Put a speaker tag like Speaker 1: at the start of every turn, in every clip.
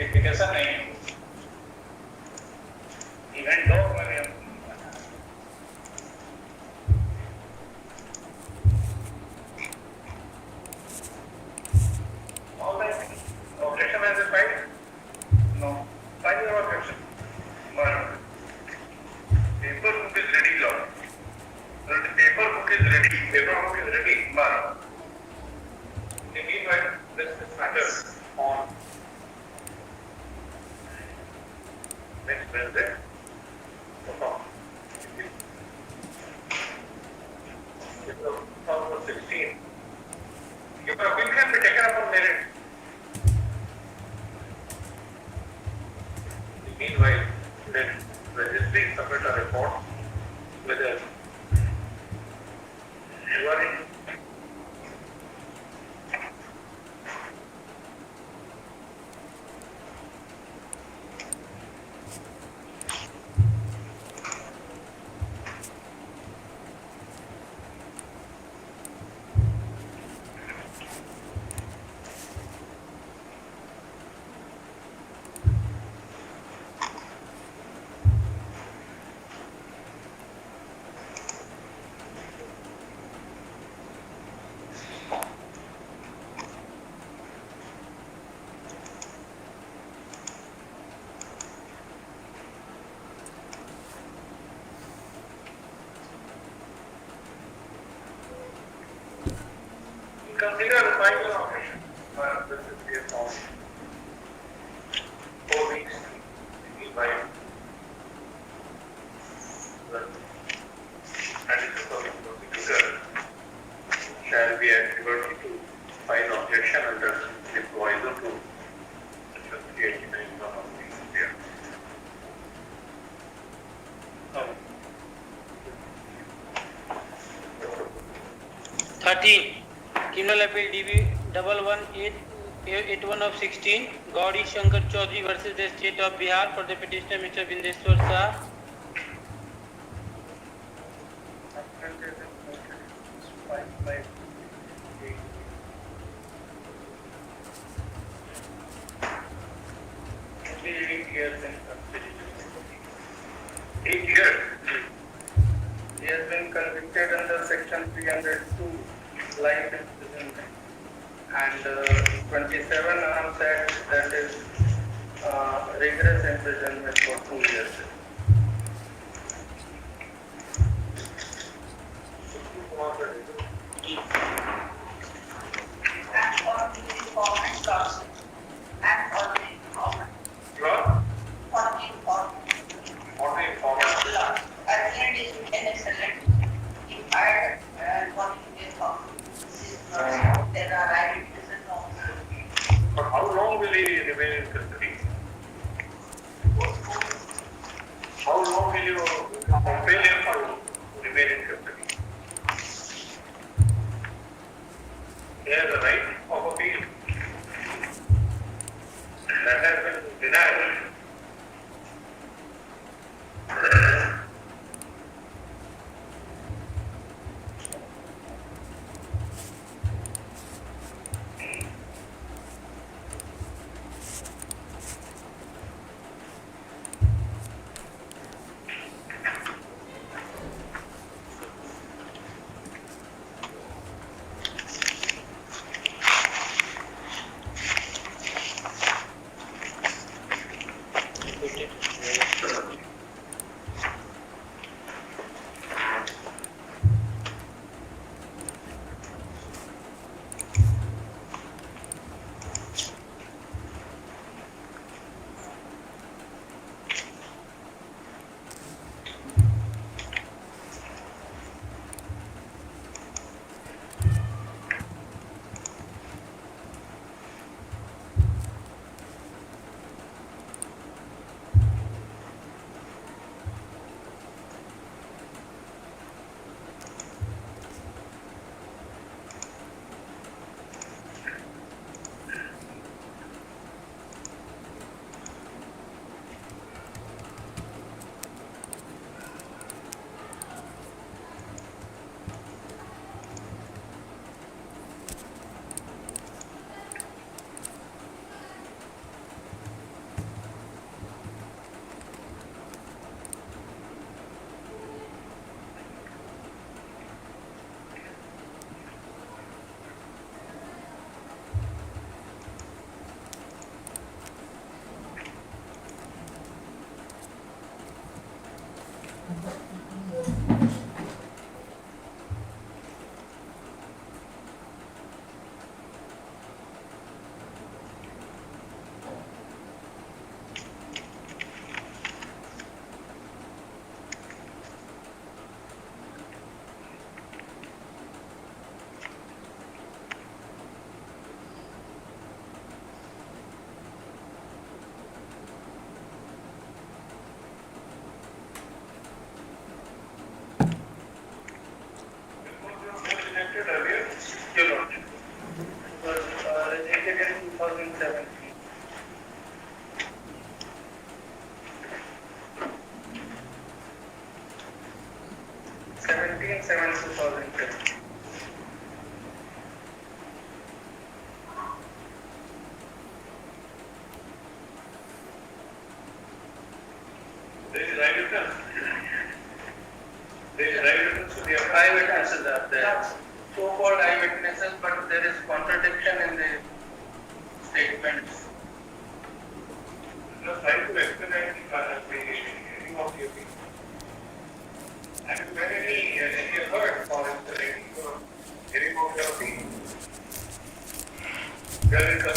Speaker 1: Verification नहीं है event log में all right objection has been filed no file your objection paper book is ready log the paper book is ready meanwhile this matter on next Wednesday. It's 2016. Your appeal can be taken up on merit. Meanwhile, let registry submit a report whether you are in consider final operation. This is the form. 4 weeks. Meanwhile, the additional prosecutor shall be at liberty to file objection under the proviso to section 389 of the India.
Speaker 2: 13. Criminal appeal DB 11881 of 16. Gauri Shankar Chaudhary versus the State of Bihar for the petitioner Mr. Bindeshwar Shah.
Speaker 1: He has been convicted under section 302 life imprisonment and 27 arms act, that is rigorous imprisonment for 2 years.
Speaker 3: And on the informant clause. And on the informant.
Speaker 1: Clause?
Speaker 3: On the informant.
Speaker 1: On the informant.
Speaker 3: Clause. Agreed is an excellent. If I want to get off. There are eyewitnesses and all.
Speaker 1: But how long will he remain in custody? How long will you compel him to remain in custody? He has a right of appeal. That has been denied. 7, 2010. There is eyewitness. There is eyewitness to the eyewitnesses are there. So-called eyewitnesses, but there is contradiction in the statements. Just trying to expedite the hearing of the appeal. Have you made any effort for expediting the hearing of the appeal? There is a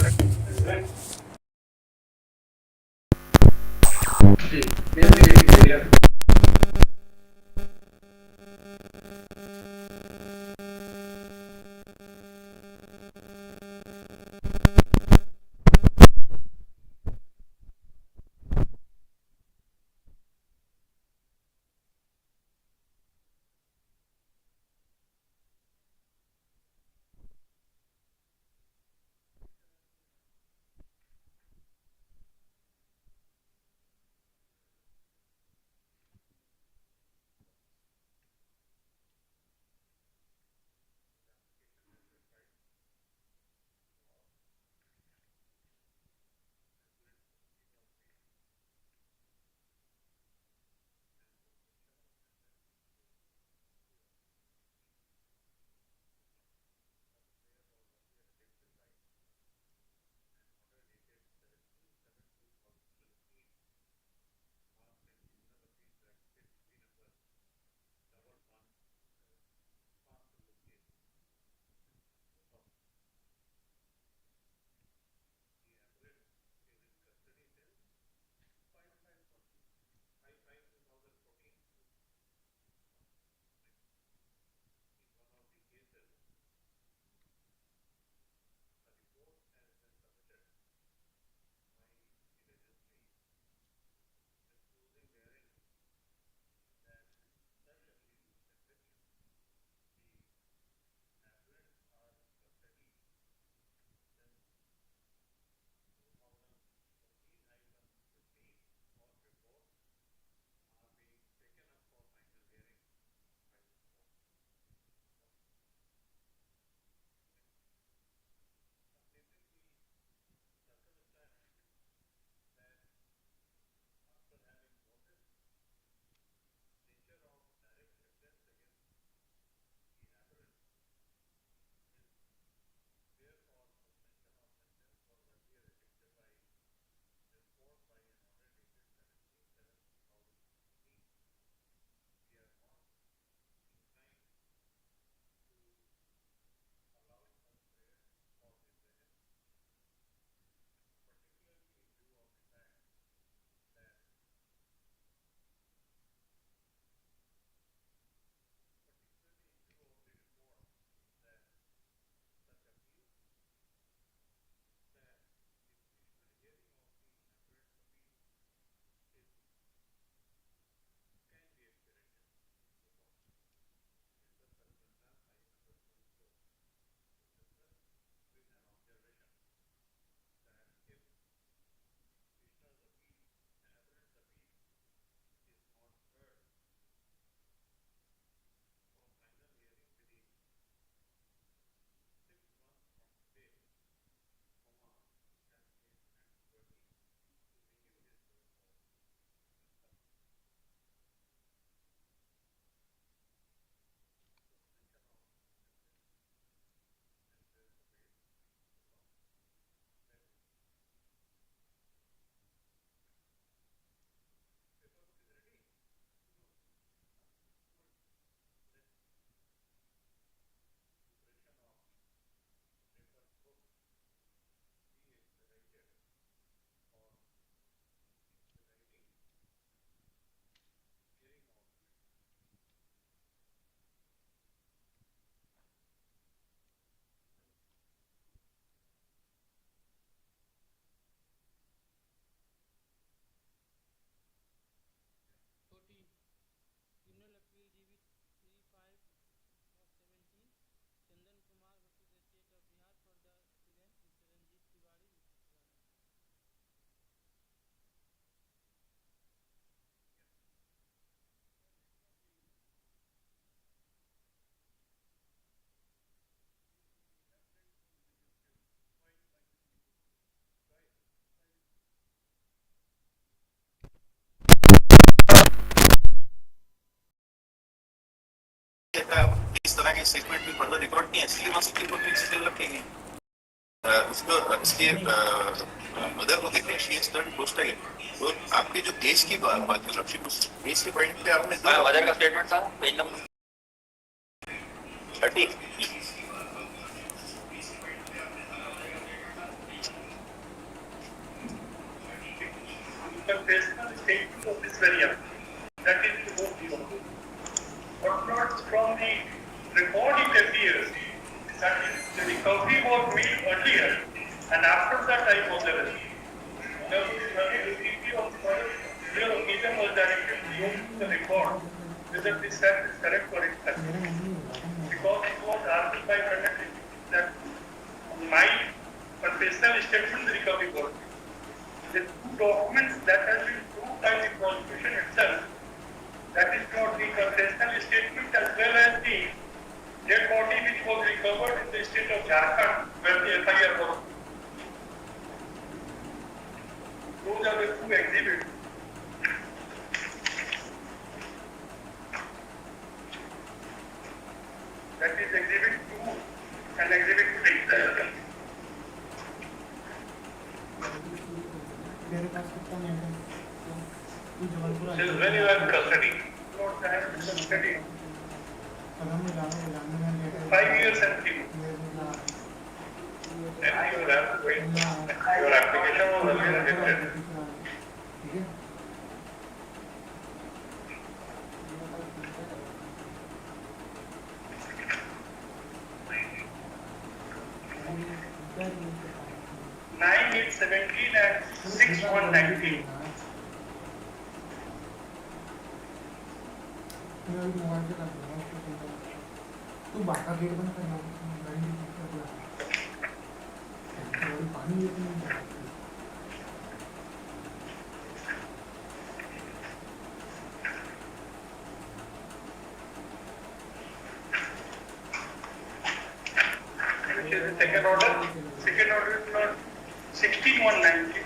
Speaker 4: का इस तरह के statement भी further record नहीं है, इसलिए वहाँ 64 रखेंगे। उसको इसके मदर को देखते हैं, शी इज टर्न पोस्टाइल। तो आपके जो केस की बात कर रहे हैं, केस के पॉइंट पे आपने मदर का स्टेटमेंट था page number 30।
Speaker 1: Confessional statement of this very act. That is the most important. But not from the record it appears that the recovery was made earlier and after that I was arrested. The review of the real occasion was directed beyond the record whether this fact is correct or incorrect. Because it was argued by Patna that my confessional statement the recovery was made. The two documents that has been proved by the prosecution itself, that is not the confessional statement as well as the dead body which was recovered in the state of Jharkhand where the FIR was. Those are the two exhibits. That is exhibit 2 and exhibit 3. Since when you are in custody? Not I am in custody. 5 years and 3 months. Then you will have to wait. Your application was earlier rejected. Nine 817 and 6119.
Speaker 5: तू बाका gate बंद करना पानी
Speaker 1: Which is the second order? Second order is not 16190.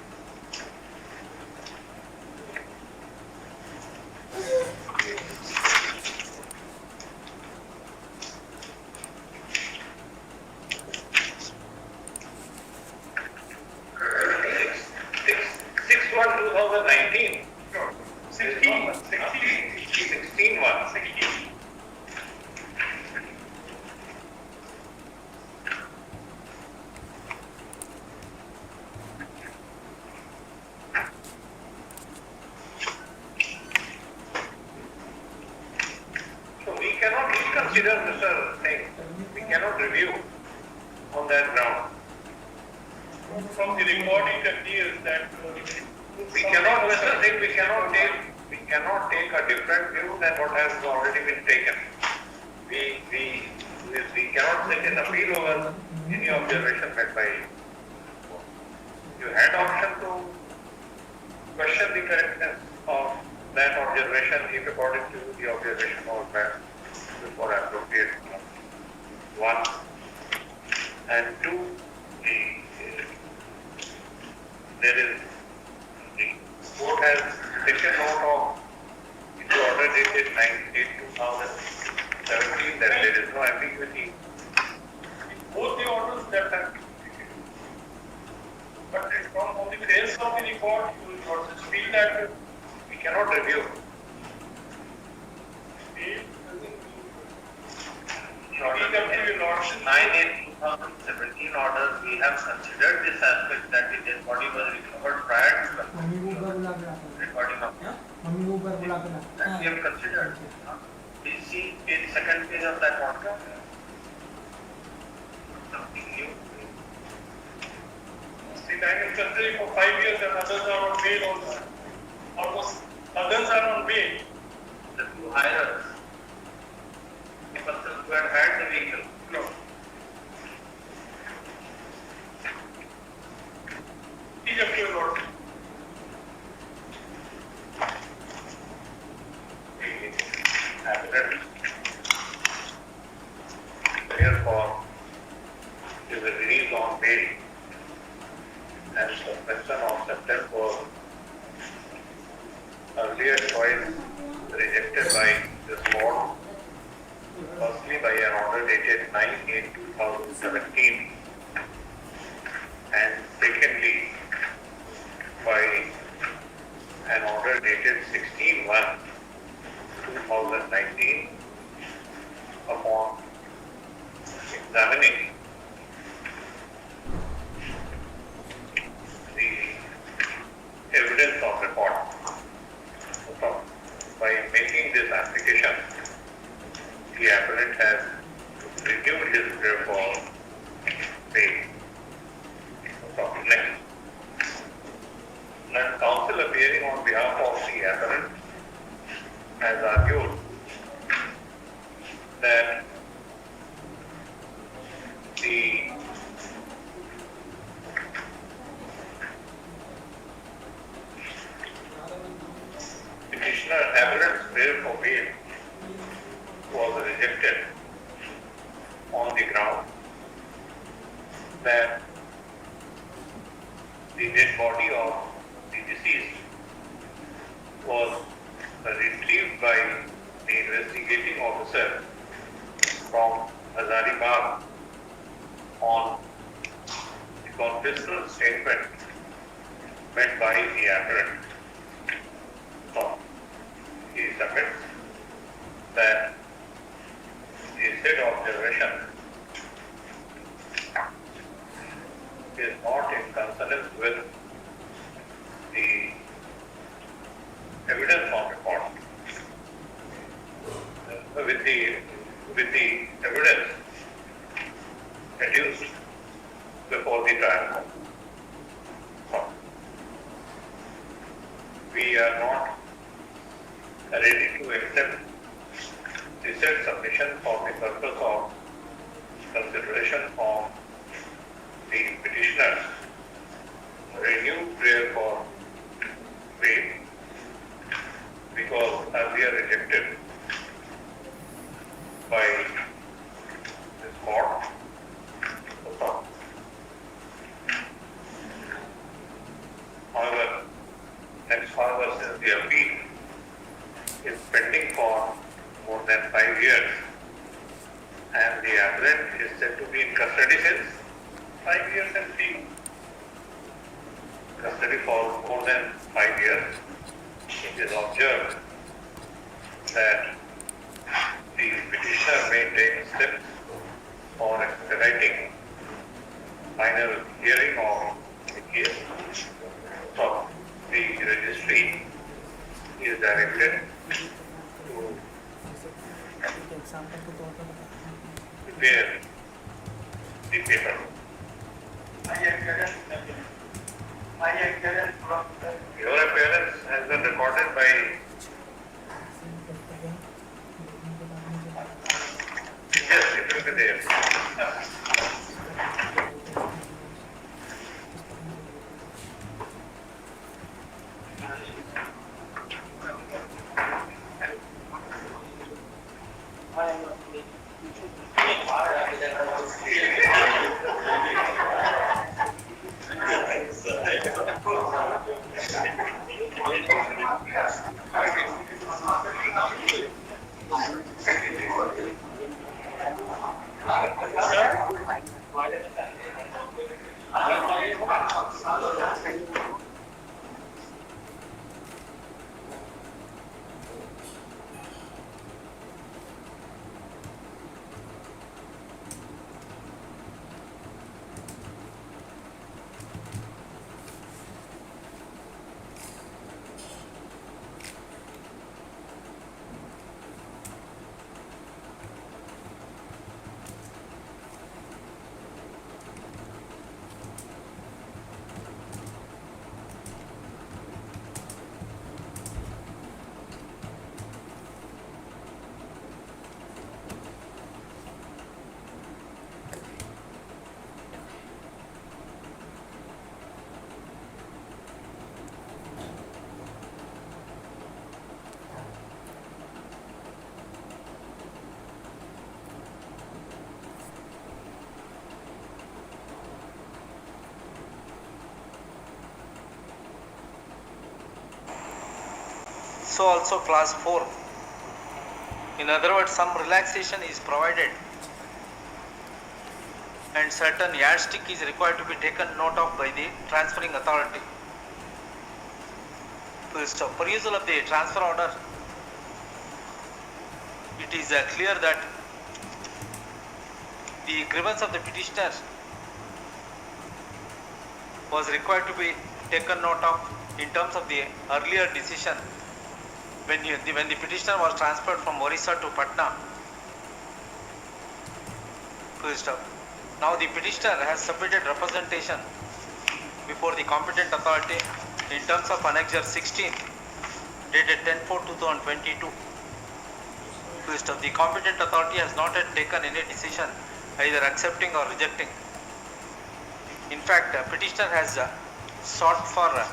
Speaker 1: Consider Mr. Singh, we cannot review on that ground. From the record it appears that we cannot, Mr. Singh, we cannot take a different view than what has already been taken. We cannot take an appeal over any observation made by you. You had option to question the correctness of that observation if according to the observation was made before appropriate. One and two, there is the court has taken note of the order dated 9/8/2017 that there is no ambiguity. Both the orders that have been taken. But from on the face of the record, you will feel that we cannot review. Lordship 9/8/2017 order, we have considered this aspect that the dead body was recovered prior to recording of that we have considered. Please see page, second page of that order. Something new. See, I am considering for 5 years and others are on bail also. Almost others are on bail. The two hirers. The person who had hired the vehicle. No. Please up to your lord. Therefore, is a release on bail and suspension of September earlier choice rejected by this court Firstly, by an order dated 9/8/2017, and secondly, by an order dated 16/1/2019, upon examining the evidence of record. So, by making this application, the appellant has renewed his prayer for bail. So, next. Now, counsel appearing on behalf of the appellant has argued that the petitioner appellant's prayer for bail was rejected on the ground that the dead body of the deceased was retrieved by the investigating officer from Hazaribagh on the confessional statement made by the appellant. So, he submits that the said observation is not in consonance with the evidence on record, with the evidence adduced before the trial. So, we are not ready to accept the said submission for the purpose of consideration of the petitioner's renewed prayer for bail, because earlier rejected by this court. However, henceforward, since the appeal is pending for more than 5 years, and the appellant is said to be in custody since 5 years and being custody for more than 5 years, it is observed that the petitioner may take steps for expediting final hearing of the case. So, the registry is directed to prepare the paper. Your appearance has been recorded by yes, it will be there.
Speaker 6: So also class 4. In other words, some relaxation is provided and certain yardstick is required to be taken note of by the transferring authority. So, perusal of the transfer order, it is clear that the grievance of the petitioner was required to be taken note of in terms of the earlier decision when the petitioner was transferred from Orissa to Patna. Now the petitioner has submitted representation before the competent authority in terms of Annexure 16 dated 10/4/2022. The competent authority has not yet taken any decision either accepting or rejecting. In fact, petitioner has sought for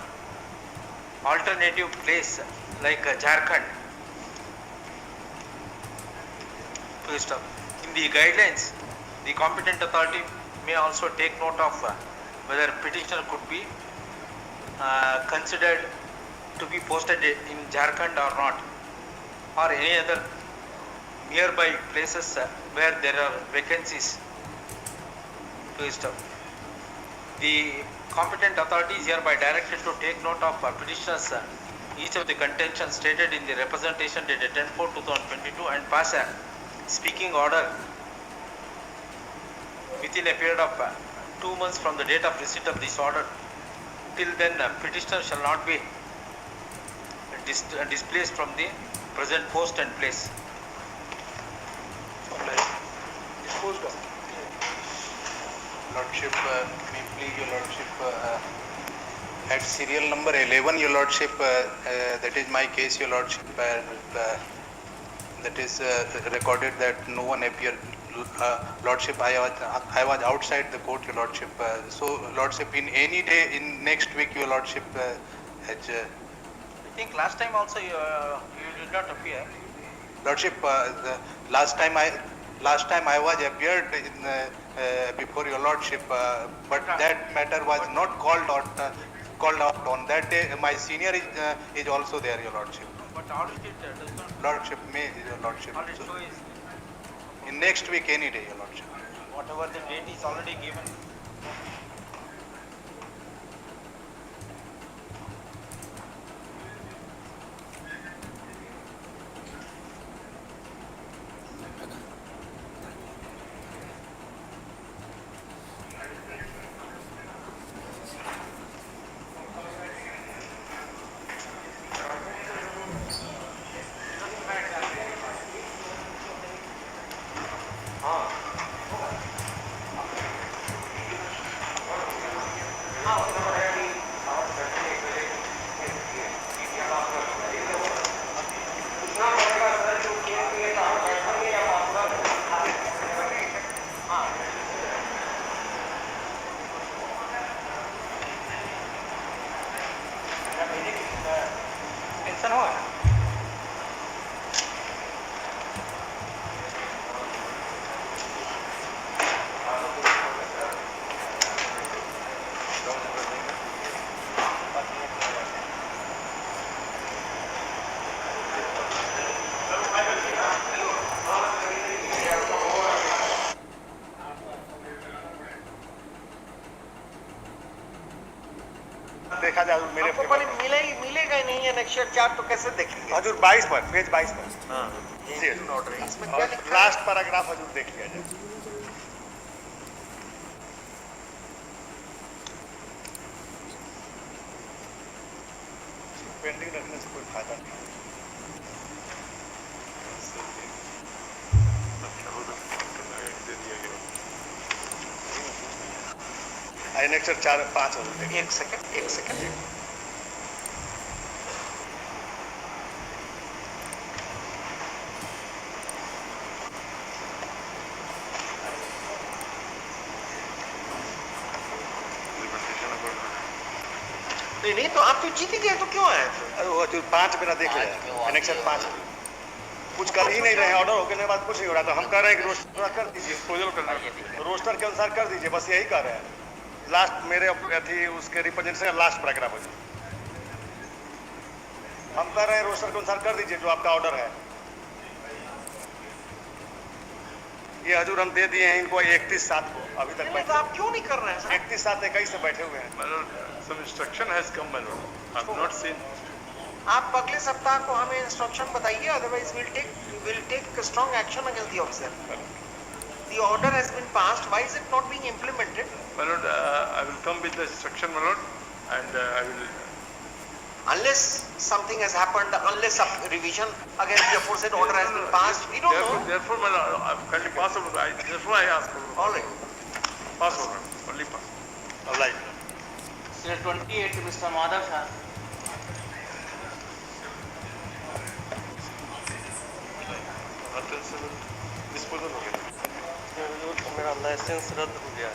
Speaker 6: alternative place like Jharkhand. In the guidelines, the competent authority may also take note of whether petitioner could be considered to be posted in Jharkhand or not, or any other nearby places where there are vacancies. The competent authority is hereby directed to take note of petitioners each of the contentions stated in the representation dated 10/4/2022 and pass a speaking order within a period of 2 months from the date of receipt of this order. Till then, petitioner shall not be displaced from the present post and place.
Speaker 7: Disposed of. Lordship, may please your Lordship, at serial number 11, your Lordship, that is my case, your Lordship, that is recorded that no one appeared. Lordship, I was outside the court, your Lordship. So, Lordship, in any day in next week, your Lordship,
Speaker 6: I think last time also you did not appear.
Speaker 7: Lordship, the last time I was appeared in, before your Lordship, but that matter was not called out on that day. My senior is also there, your Lordship.
Speaker 6: But audit it does not.
Speaker 7: Lordship, may your Lordship.
Speaker 6: Audit show is
Speaker 7: In next week, any day, your Lordship.
Speaker 6: whatever the date is already given.
Speaker 8: देखा जाए मेरे
Speaker 9: आपको पहले मिलेगा ही नहीं annexure 4 तो कैसे देखेंगे?
Speaker 8: हजूर 22 पर पेज 22 पर
Speaker 9: हाँ,
Speaker 8: जी
Speaker 9: ऑर्डर है इसमें क्या लिखा है?
Speaker 8: लास्ट पैराग्राफ हजूर देख लिया जाए। पेंडिंग रखने से कोई फायदा नहीं। एनेक्सर 4-5 हजूर देखिए।
Speaker 9: एक सेकंड नहीं तो आप तो जीत ही गए तो क्यों आए थे?
Speaker 8: अरे वो हजूर 5 बिना देख लिया। एनेक्सर 5 कुछ कर ही नहीं रहे हैं, ऑर्डर होने के बाद कुछ नहीं हो रहा, तो हम कह रहे हैं कि रोस्टर कर दीजिए, रोस्टर के अनुसार कर दीजिए, बस यही कर रहे हैं। लास्ट मेरे थी उसके रिप्रेजेंटेशन लास्ट पैराग्राफ है, हम कह रहे हैं रोस्टर के अनुसार कर दीजिए जो आपका ऑर्डर है। ये हजूर हम दे दिए हैं इनको 31/7 को, अभी तक
Speaker 9: नहीं तो आप क्यों नहीं कर रहे हैं सर?
Speaker 8: 31/7 21 से बैठे हुए हैं।
Speaker 1: Some instruction has come, my lord. I've not seen.
Speaker 9: आप अगले सप्ताह को हमें इंस्ट्रक्शन बताइए, otherwise will take strong action against the officer. The order has been passed. Why is it not being implemented?
Speaker 1: My lord, I will come with the instruction, my lord, and I will.
Speaker 9: Unless something has happened, unless a revision against the aforesaid order has been passed, we don't know.
Speaker 1: Therefore, my lord, kindly pass over. Therefore, I ask for.
Speaker 9: All right.
Speaker 1: Pass over. Only pass.
Speaker 8: All right.
Speaker 2: Sir 28, Mr. Madhav sir.
Speaker 8: Disposal हो गया।
Speaker 10: मेरा licence रद्द हो गया।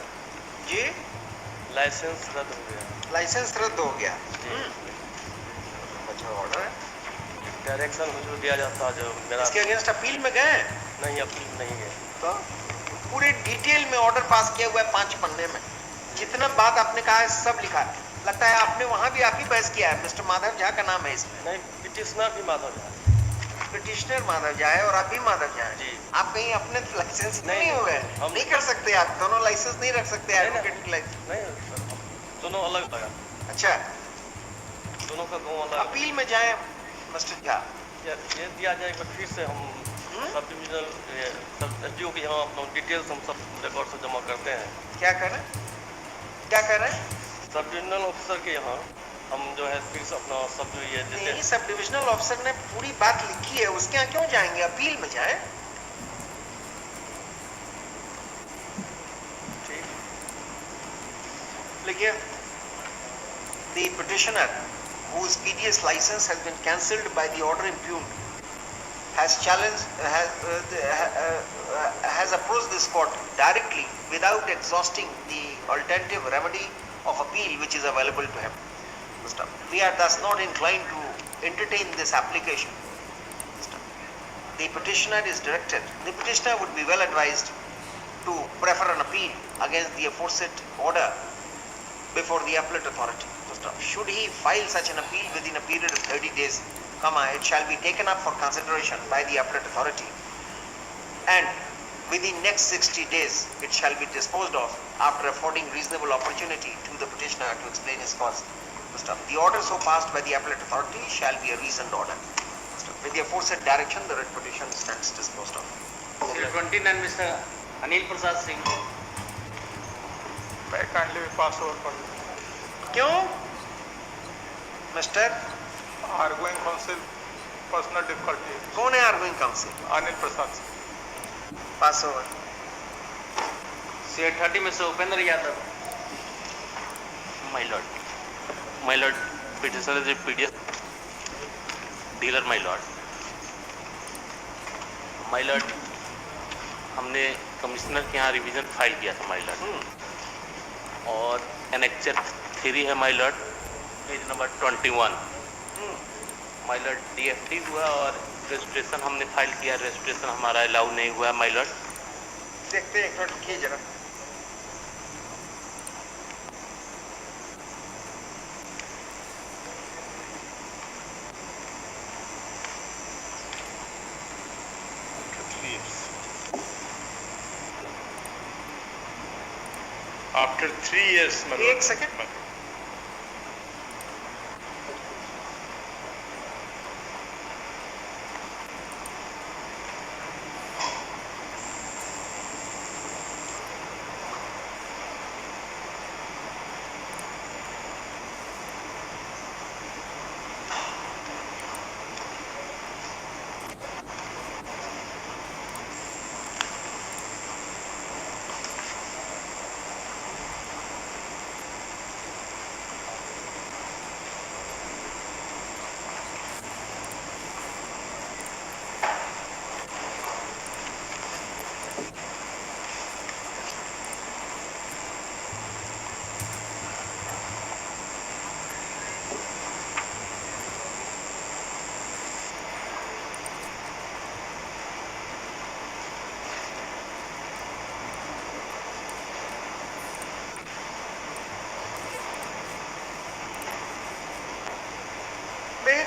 Speaker 9: जी,
Speaker 10: licence रद्द हो गया।
Speaker 9: Licence रद्द हो गया। अच्छा ऑर्डर है।
Speaker 10: डायरेक्शन जो दिया जाता जो मेरा
Speaker 9: इसके अगेंस्ट अपील में गए?
Speaker 10: नहीं, अपील नहीं है।
Speaker 9: तो पूरे डिटेल में ऑर्डर पास किया हुआ है 5 पन्ने में, जितना बात आपने कहा है सब लिखा है। लगता है आपने वहां भी आप ही बहस किया है। मिस्टर माधव झा का नाम है इसमें।
Speaker 10: नहीं, पिटिशनर भी माधव झा।
Speaker 9: पिटिशनर माधव झा है और आप भी माधव झा है
Speaker 10: जी।
Speaker 9: आप कहीं अपने लाइसेंस नहीं
Speaker 10: नहीं,
Speaker 9: हो गए?
Speaker 10: हम
Speaker 9: नहीं कर सकते आप दोनों लाइसेंस नहीं रख सकते
Speaker 10: नहीं,
Speaker 9: एडवोकेट की लाइसेंस।
Speaker 10: नहीं, दोनों अलग लगा।
Speaker 9: अच्छा,
Speaker 10: दोनों का दो अलग।
Speaker 9: अपील में जाए मिस्टर झा।
Speaker 10: ये दिया जाएगा फिर से हम सब डिविजनल सब एसडीओ के यहाँ अपना डिटेल्स हम सब रिकॉर्ड से जमा करते हैं।
Speaker 9: क्या कर रहे हैं? क्या कर रहे हैं?
Speaker 10: सब डिविजनल ऑफिसर के यहाँ हम जो है फिर से अपना सब जो ये
Speaker 9: नहीं,
Speaker 10: जैसे
Speaker 9: सब डिविजनल ऑफिसर ने पूरी बात लिखी है, उसके यहाँ क्यों जाएंगे? अपील में जाए। लिखिए, the petitioner whose PDS license has been cancelled by the order impugned has approached this court directly without exhausting the alternative remedy of appeal which is available to him. We are thus not inclined to entertain this application. The petitioner is directed. The petitioner would be well advised to prefer an appeal against the aforesaid order before the appellate authority. Should he file such an appeal within a period of 30 days, it shall be taken up for consideration by the appellate authority, and within next 60 days it shall be disposed of after affording reasonable opportunity to the petitioner to explain his cause. The order so passed by the appellate authority shall be a reasoned order. With the aforesaid direction, the writ petition stands disposed of.
Speaker 2: Sir 29, Mr. Anil Prasad Singh.
Speaker 1: May I kindly pass over for
Speaker 9: क्यों? Mister
Speaker 1: arguing counsel, personal difficulty.
Speaker 9: कौन है arguing council?
Speaker 1: Anil Prasad.
Speaker 9: Pass over.
Speaker 2: Sir 30, Mr. Upendra Yadav.
Speaker 11: My lord, petitioner is a PDS dealer, my lord. My lord, हमने commissioner के यहाँ revision file किया था my lord, और annexure 3 है my lord, page number 21। my lord DFT हुआ और registration हमने फाइल किया, रजिस्ट्रेशन हमारा अलाउ नहीं हुआ my lord।
Speaker 9: देखते हैं, एक मिनट रुकिए जरा।
Speaker 1: After 3 years, my lord.
Speaker 9: एक सेकंड।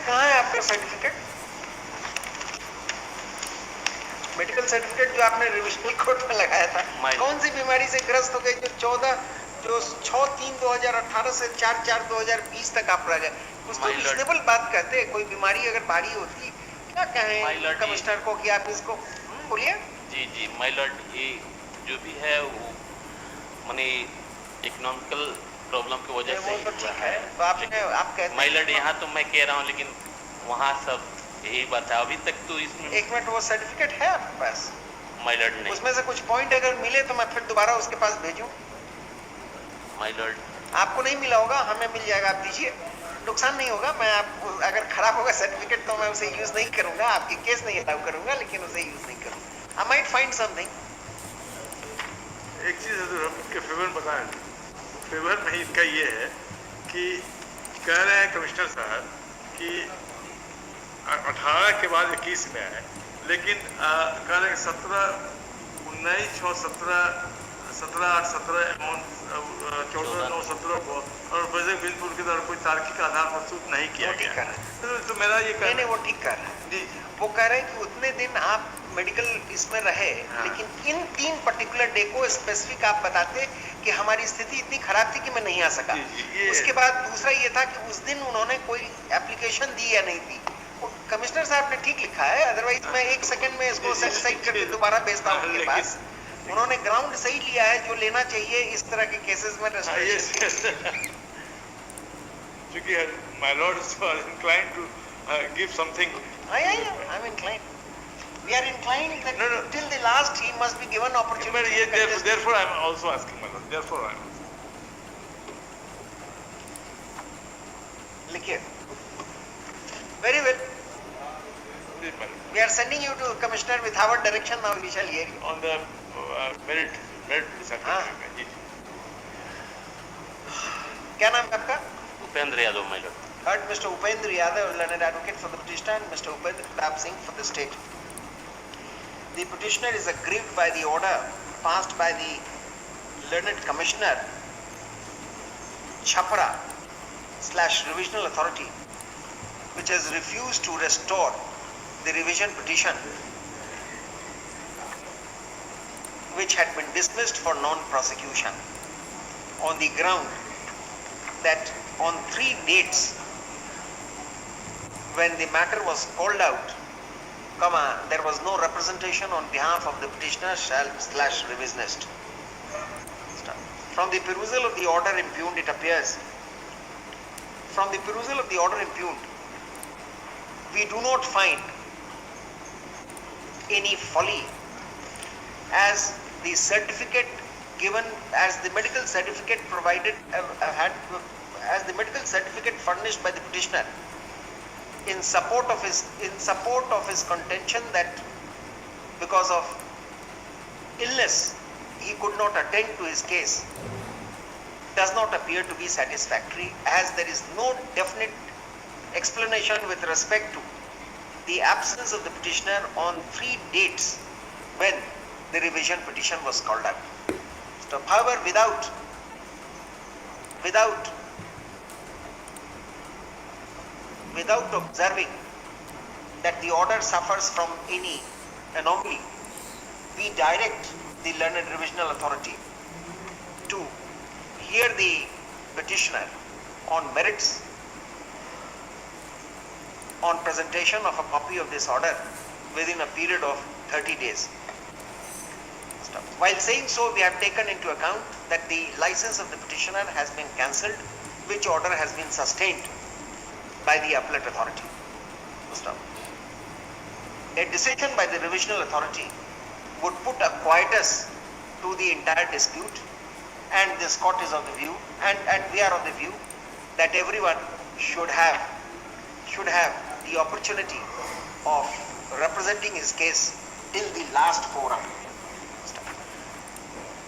Speaker 9: कहाँ है आपका सर्टिफिकेट? मेडिकल सर्टिफिकेट जो आपने रिविजनल कोर्ट में लगाया था, कौन सी बीमारी से ग्रस्त हो गए जो 6/3/2018 से 4/4/2020 तक आप रह गए? कुछ तो रीजनेबल बात कहते हैं, कोई बीमारी अगर भारी होती, क्या कहें कमिश्नर को कि आप इसको बोलिए।
Speaker 11: जी जी माय लॉर्ड, ये जो भी है वो माने इकोनॉमिकल प्रॉब्लम की वजह से
Speaker 9: वो तो ठीक है, तो आप कहते
Speaker 11: माय लॉर्ड यहाँ तो मैं कह रहा हूँ, लेकिन वहाँ सब यही बात है अभी तक तो इसमें।
Speaker 9: एक मिनट, वो सर्टिफिकेट है आपके पास?
Speaker 11: माय लॉर्ड नहीं।
Speaker 9: उसमें से कुछ पॉइंट अगर मिले तो मैं फिर दोबारा उसके पास भेजूं?
Speaker 11: माय लॉर्ड
Speaker 9: आपको नहीं मिला होगा, हमें मिल जाएगा, आप दीजिए, नुकसान नहीं होगा। मैं आपको अगर खराब होगा सर्टिफिकेट तो मैं उसे यूज नहीं करूंगा, आपकी केस नहीं अलाउ करूंगा, लेकिन उसे यूज नहीं करूंगा। I might find something.
Speaker 1: एक चीज़ है जो हम इनके फेवर में बताएं, फेवर में इनका ये है कि कह रहे हैं कमिश्नर साहब कि 18 के बाद 21 में है, लेकिन कह रहे हैं 17, 19 और 17, 17, 8, 17 अमाउंट 14, 9, 17 को और बजट बिलपुर के द्वारा कोई तार्किक आधार प्रस्तुत नहीं किया गया। तो मेरा ये
Speaker 9: नहीं, वो ठीक कर रहा है जी। वो कह रहे हैं कि उतने दिन आप मेडिकल इसमें रहे, लेकिन इन 3 पर्टिकुलर डे को स्पेसिफिक आप बताते कि हमारी स्थिति इतनी खराब थी कि मैं नहीं आ सका। उसके बाद दूसरा ये था कि उस दिन उन्होंने कोई एप्लीकेशन दी या नहीं दी। कमिश्नर साहब ने ठीक लिखा है, अदरवाइज मैं 1 सेकंड में इसको सेटिस्फाइड करके दोबारा भेजता हूँ उनके पास। उन्होंने ग्राउंड सही लिया है जो लेना चाहिए इस तरह के केसेस में।
Speaker 1: क्योंकि my lord is inclined to give something.
Speaker 9: I am inclined, we are inclined that till the last he must be given opportunity.
Speaker 1: Therefore I am also asking, my lord. Therefore I am.
Speaker 9: लिखिए। Very well. We are sending you to commissioner with our direction. Now we shall hear you
Speaker 1: on the merit disagreement.
Speaker 9: क्या नाम है आपका?
Speaker 11: Upendra Yadav my Lord.
Speaker 9: Heard Mr. Upendra Yadav, learned advocate for the petitioner, and Mr. Upendra Pratap Singh for the state. The petitioner is aggrieved by the order passed by the learned commissioner Chhapra / revisional authority, which has refused to restore the revision petition which had been dismissed for non-prosecution on the ground that on 3 dates when the matter was called out, there was no representation on behalf of the petitioner / revisionist. From the perusal of the order impugned, it appears, from the perusal of the order impugned, we do not find any folly, as the certificate given, as the medical certificate provided, as the medical certificate furnished by the petitioner in support of his contention that because of illness he could not attend to his case, does not appear to be satisfactory, as there is no definite explanation with respect to the absence of the petitioner on 3 dates when the revision petition was called out. So, however, without observing that the order suffers from any anomaly, we direct the learned revisional authority to hear the petitioner on merits on presentation of a copy of this order within a period of 30 days. While saying so, we have taken into account that the license of the petitioner has been cancelled, which order has been sustained by the appellate authority. A decision by the revisional authority would put a quietus to the entire dispute, and this court is of the view, and we are of the view, that everyone should have the opportunity of representing his case till the last forum.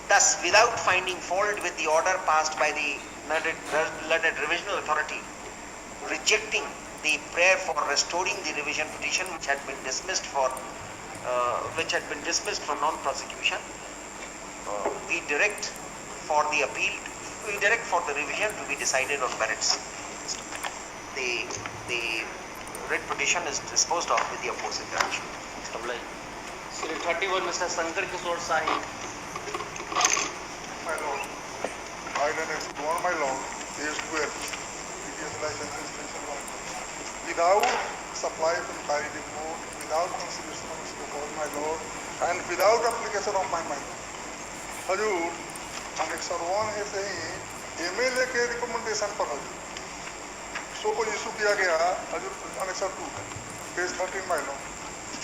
Speaker 9: Thus, without finding fault with the order passed by the learned revisional authority, rejecting the prayer for restoring the revision petition which had been dismissed for non-prosecution, we direct for the revision to be decided on merits. The writ petition is disposed of with the opposing branch.
Speaker 10: Series 31, Mr. Shankar Kishore Sahi.
Speaker 12: My lord, I annex one, my lord, is 12. PDS license inspection 1. Without supply from Kari depot, without consideration of scope, my lord, and without application of my mind. Hazur, annexer 1 है सही MLA के recommendation पर हजूर सो को issue किया गया हजूर annexer 2 page 13 my lord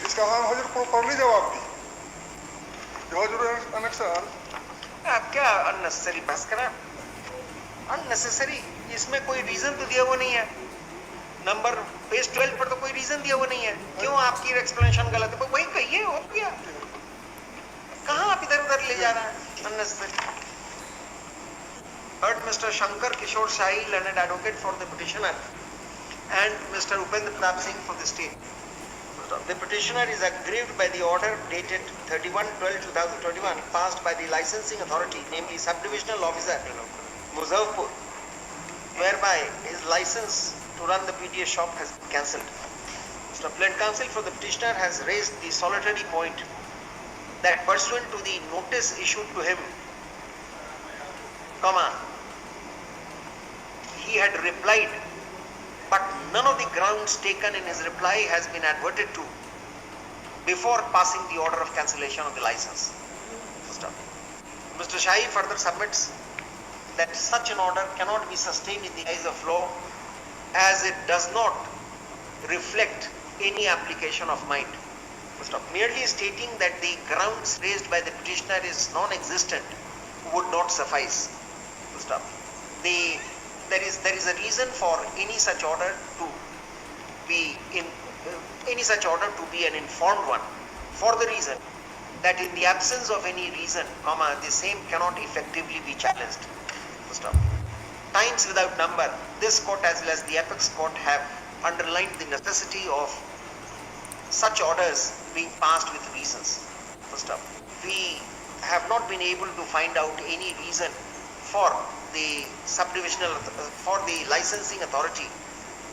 Speaker 12: इसका हम हजूर properly जवाब दी जो हजूर annexer
Speaker 9: आप क्या अननेसेसरी बहस करा अननेसेसरी इसमें कोई रीजन तो दिया हुआ नहीं है नंबर पेज 12 पर तो कोई रीजन दिया हुआ नहीं है क्यों आपकी एक्सप्लेनेशन गलत है वही कहिए हो गया कहां आप इधर उधर ले जा रहे हैं unnecessary heard Mr. Shankar Kishore Sahi, learned advocate for the petitioner, and Mr. Upendra Pratap Singh for the state. The petitioner is aggrieved by the order dated 31/12/2021 passed by the licensing authority, namely Subdivisional Officer Muzaffarpur, whereby his license to run the PTA shop has been cancelled. Mr. Plaintiff Counsel for the petitioner has raised the solitary point that pursuant to the notice issued to him, he had replied, but none of the grounds taken in his reply has been adverted to before passing the order of cancellation of the license. Mr. Shahi further submits that such an order cannot be sustained in the eyes of law as it does not reflect any application of mind. Merely stating that the grounds raised by the petitioner is non-existent would not suffice. There is a reason for any such order to be an informed one, for the reason that in the absence of any reason, the same cannot effectively be challenged. Times without number, this court as well as the apex court have underlined the necessity of such orders being passed with reasons. We have not been able to find out any reason for the licensing authority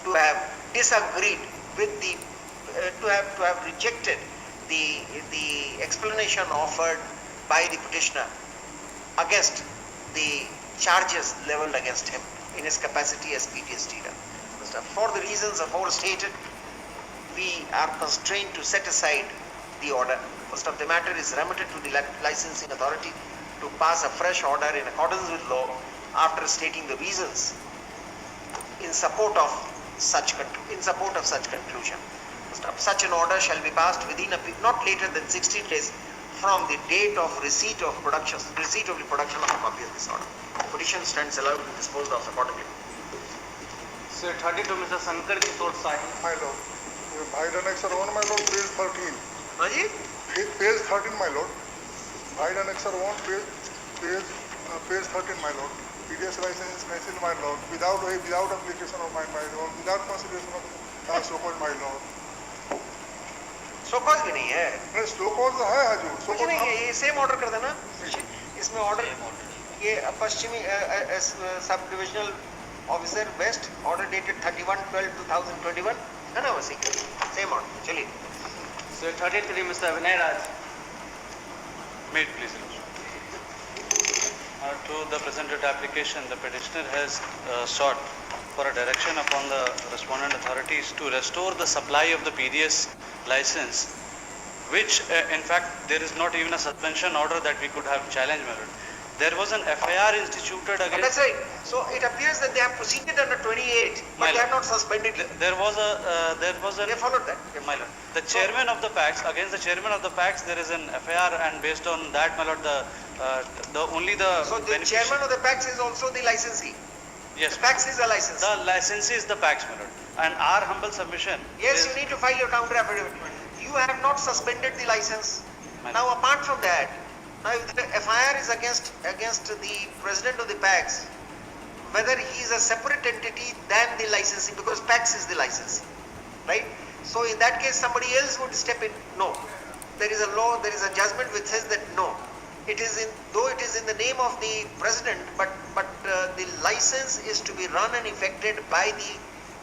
Speaker 9: to have disagreed with the to have rejected the explanation offered by the petitioner against the charges leveled against him in his capacity as PTS leader. For the reasons aforestated, we are constrained to set aside the order. First of the matter is remitted to the licensing authority to pass a fresh order in accordance with law after stating the reasons in support of such conclusion. Such an order shall be passed within not later than 60 days from the date of receipt of the production of a copy of this order. Petition stands allowed to disposed of accordingly.
Speaker 6: Sir, 32, Mr. Shankar Kishore Sahi.
Speaker 12: My lord, by the annexer 1, my lord, page 13.
Speaker 9: Haji?
Speaker 12: Page 13, my lord. By the annexer 1, page 13, my lord. PDS license is cancelled, my lord, without application of my lord, without consideration of so-called my lord.
Speaker 9: So cause भी नहीं है.
Speaker 12: नहीं, so cause है हजूर.
Speaker 9: कुछ नहीं है, ये same order कर देना. इसमें order ये पश्चिमी सब divisional officer west order dated 31/12/2021 है ना वैसे same order. चलिए.
Speaker 6: Sir, 33, Mr. Neeraj.
Speaker 13: Made, please. To the presented application, the petitioner has sought for a direction upon the respondent authorities to restore the supply of the PDS license, which in fact there is not even a suspension order that we could have challenged. There was an FIR instituted against...
Speaker 9: That's right. So it appears that they have proceeded under 28, but they have not suspended it.
Speaker 13: There was a... They
Speaker 9: followed that.
Speaker 13: My lord. The chairman of the PAX, against the chairman of the PAX, there is an FIR, and based on that, my lord,
Speaker 9: So the chairman of the PAX is also the licensee?
Speaker 13: Yes.
Speaker 9: The PAX is a licensee?
Speaker 13: The licensee is the PAX, my lord. And our humble submission...
Speaker 9: Yes, you need to file your counter affidavit. You have not suspended the license. Now apart from that, now if the FIR is against the president of the PAX, whether he is a separate entity than the licensee, because PAX is the licensee, right? So in that case somebody else would step in. No. There is a law, there is a judgment which says that no. Though it is in the name of the president, but the license is to be run and effected by the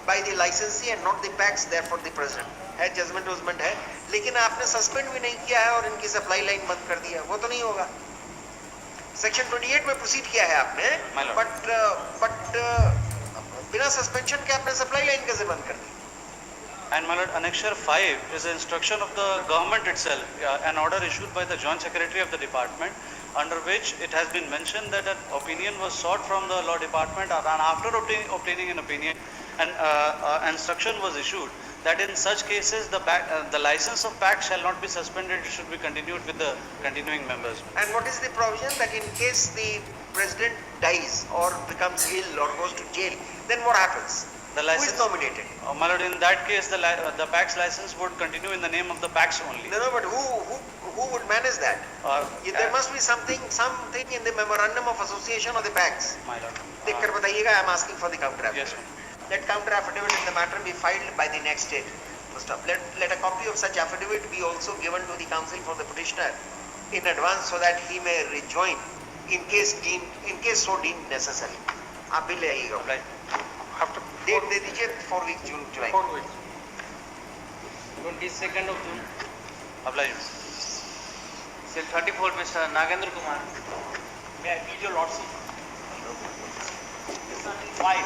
Speaker 9: by the licensee and not the PAX, therefore the president. है judgement वजमेंट है, लेकिन आपने suspend भी नहीं किया है और इनकी सप्लाई लाइन बंद कर दिया, वो तो नहीं होगा. सेक्शन 28 में प्रोसीड किया है आपने, बट बिना सस्पेंशन के आपने सप्लाई लाइन कैसे बंद कर दी?
Speaker 13: And my lord, Annexure 5 is an instruction of the government itself, an order issued by the Joint Secretary of the Department, under which it has been mentioned that an opinion was sought from the Law Department, and after obtaining an opinion, an instruction was issued that in such cases the license of PAC shall not be suspended, it should be continued with the continuing members.
Speaker 9: And what is the provision that in case the president dies or becomes ill or goes to jail, then what happens?
Speaker 13: The license,
Speaker 9: who is nominated?
Speaker 13: My lord, in that case the PAC's license would continue in the name of the PAC's only.
Speaker 9: No, but who would manage that? There must be something in the memorandum of association of the PACs.
Speaker 13: My lord.
Speaker 9: देख कर बताइएगा, I am asking for the counter affidavit.
Speaker 13: Yes,
Speaker 9: Let counter affidavit in the matter be filed by the next date. First up, let a copy of such affidavit be also given to the counsel for the petitioner in advance so that he may rejoin in case so deemed necessary. आप भी ले आइएगा. Date दे दीजिए 4 weeks June July.
Speaker 2: 4 weeks. 22nd of June.
Speaker 13: Apply.
Speaker 2: Cell 34, Mr. Nagendra Kumar.
Speaker 14: May I plead your lordship? Five,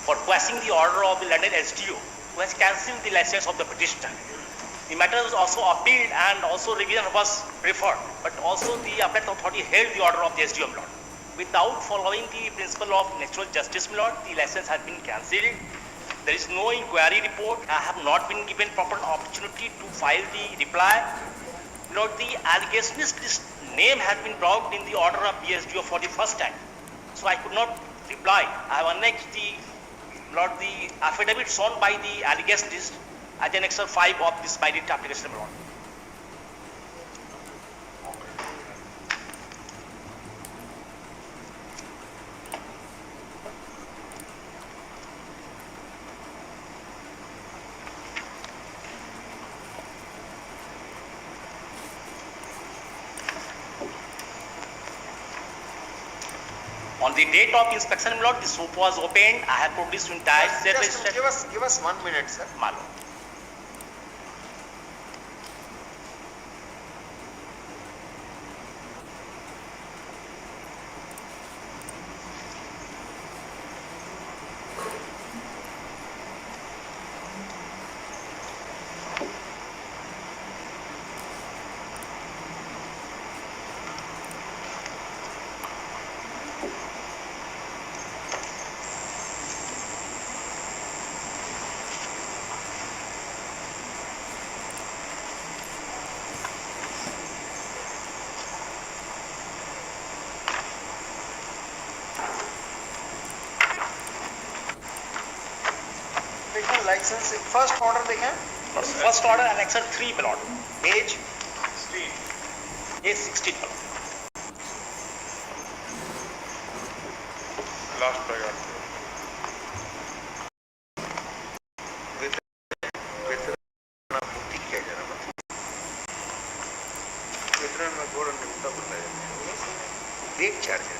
Speaker 14: for quashing the order of the London SDO, who has cancelled the license of the petitioner. The matter was also appealed and also revision was preferred, but also the appellate authority held the order of the SDO, my lord. Without following the principle of natural justice, my lord, the license has been cancelled. There is no inquiry report. I have not been given proper opportunity to file the reply. My lord, the allegationist's name has been brought in the order of BSDO for the first time, so I could not reply. I have annexed the affidavit shown by the allegationist as Annexure 5 of this binding application, my lord. On the date of inspection, my lord, the soap was opened. I have produced entire set.
Speaker 9: Just give us 1 minute, sir.
Speaker 14: My lord.
Speaker 9: License first order देखें.
Speaker 14: First order Annexure 3, my lord.
Speaker 9: Age
Speaker 14: 16, my lord.
Speaker 12: Last paragraph.
Speaker 9: Date charge.